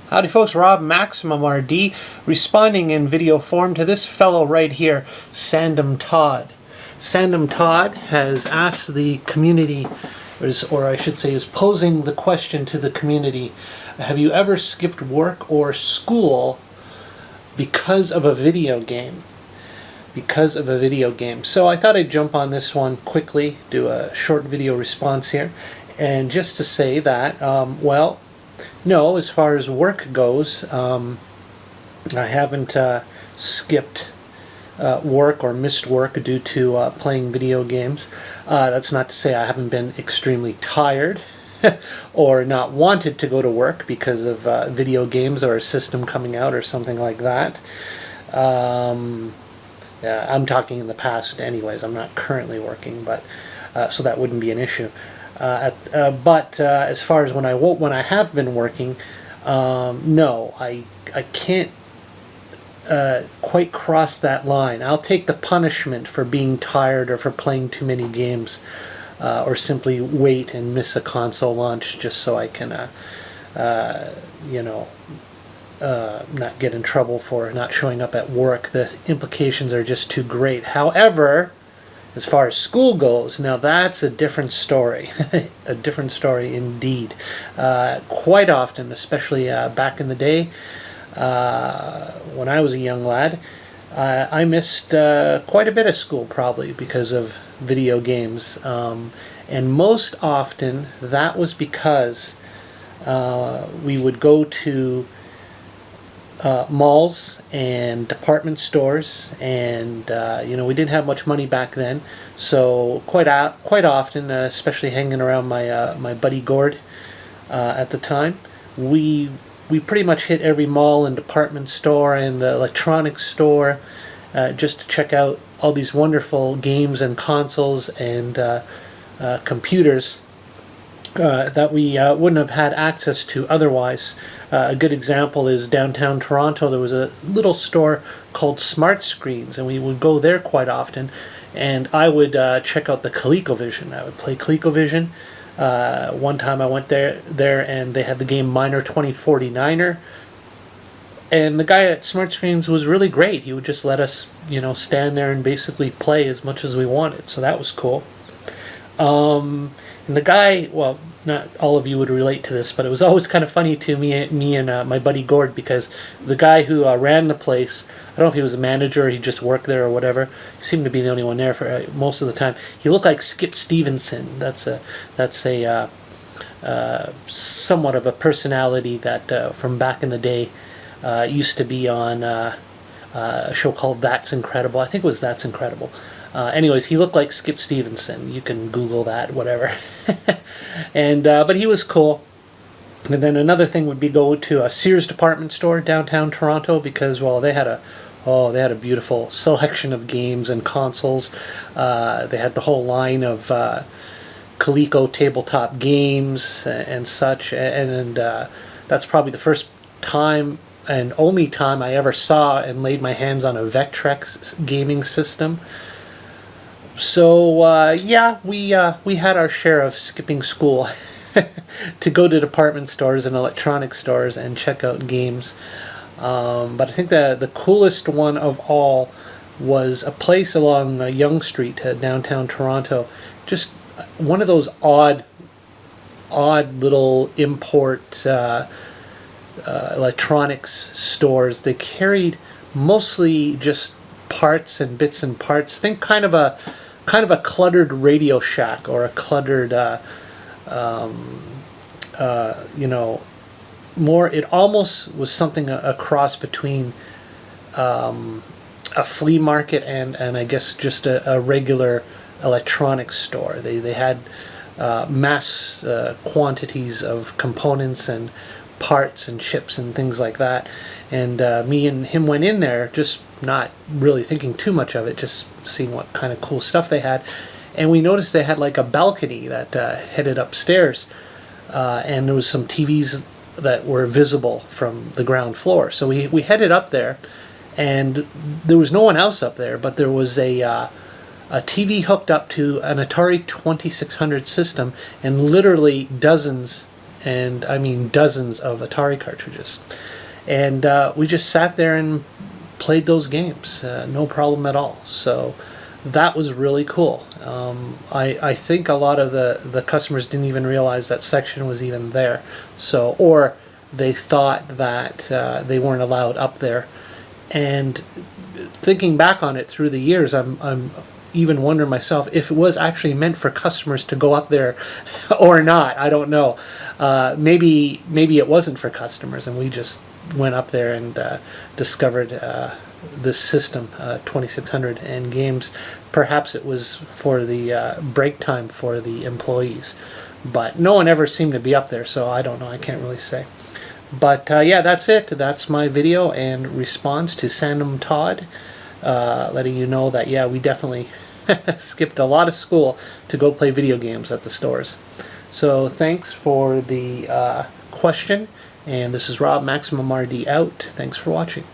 Howdy folks, Rob MaximumRD responding in video form to this fellow right here, Sandamtod. Sandamtod has asked the community, or I should say is posing the question to the community, have you ever skipped work or school because of a video game? Because of a video game. So I thought I'd jump on this one quickly, do a short video response here, and just to say that, well, no, as far as work goes, I haven't skipped work or missed work due to playing video games. That's not to say I haven't been extremely tired or not wanted to go to work because of video games or a system coming out or something like that. I'm talking in the past anyways. I'm not currently working, but so that wouldn't be an issue. But as far as when I have been working, no, I can't quite cross that line. I'll take the punishment for being tired or for playing too many games, or simply wait and miss a console launch just so I can, not get in trouble for not showing up at work. The implications are just too great. However, as far as school goes, now that's a different story. A different story indeed. Quite often, especially back in the day, when I was a young lad, I missed quite a bit of school probably because of video games. And most often that was because we would go to malls and department stores, and we didn't have much money back then, so quite often, especially hanging around my buddy Gord at the time, we pretty much hit every mall and department store and electronics store just to check out all these wonderful games and consoles and computers that we wouldn't have had access to otherwise. A good example is downtown Toronto. There was a little store called Smart Screens, and we would go there quite often, and I would check out the ColecoVision. I would play ColecoVision. One time I went there and they had the game Miner 2049er, and the guy at Smart Screens was really great. He would just let us, stand there and basically play as much as we wanted, so that was cool. And the guy, well, not all of you would relate to this, but it was always kind of funny to me and my buddy Gord, because the guy who ran the place, I don't know if he was a manager or he just worked there or whatever, he seemed to be the only one there for most of the time. He looked like Skip Stevenson. That's a somewhat of a personality that from back in the day used to be on a show called That's Incredible. I think it was That's Incredible. Anyways, he looked like Skip Stevenson. You can Google that, whatever. And but he was cool. And then another thing would be go to a Sears department store downtown Toronto, because, well, they had a beautiful selection of games and consoles. They had the whole line of Coleco tabletop games and such. And that's probably the first time and only time I ever saw and laid my hands on a Vectrex gaming system. So yeah, we had our share of skipping school to go to department stores and electronic stores and check out games. But I think the coolest one of all was a place along Yonge Street, downtown Toronto. Just one of those odd little import electronics stores. They carried mostly just parts and bits and parts. Think kind of a cluttered Radio Shack, or a cluttered more, it almost was something a cross between a flea market and I guess just a regular electronics store. They had mass quantities of components and parts and chips and things like that, and me and him went in there, just not really thinking too much of it, just seeing what kind of cool stuff they had. And we noticed they had like a balcony that headed upstairs, and there was some TVs that were visible from the ground floor. So we headed up there, and there was no one else up there, but there was a TV hooked up to an Atari 2600 system, and literally dozens and I mean dozens of Atari cartridges. And we just sat there and played those games, no problem at all. So that was really cool. I think a lot of the customers didn't even realize that section was even there. So, or they thought that they weren't allowed up there. And thinking back on it through the years, I'm even wondering myself if it was actually meant for customers to go up there or not. I don't know. Maybe it wasn't for customers, and we just went up there and discovered this system, 2600 and games. Perhaps it was for the break time for the employees, but no one ever seemed to be up there, so I don't know. I can't really say. But yeah, that's it. That's my video and response to Sandamtod, letting you know that yeah, we definitely skipped a lot of school to go play video games at the stores. So thanks for the question, and this is Rob, MaximumRD out. Thanks for watching.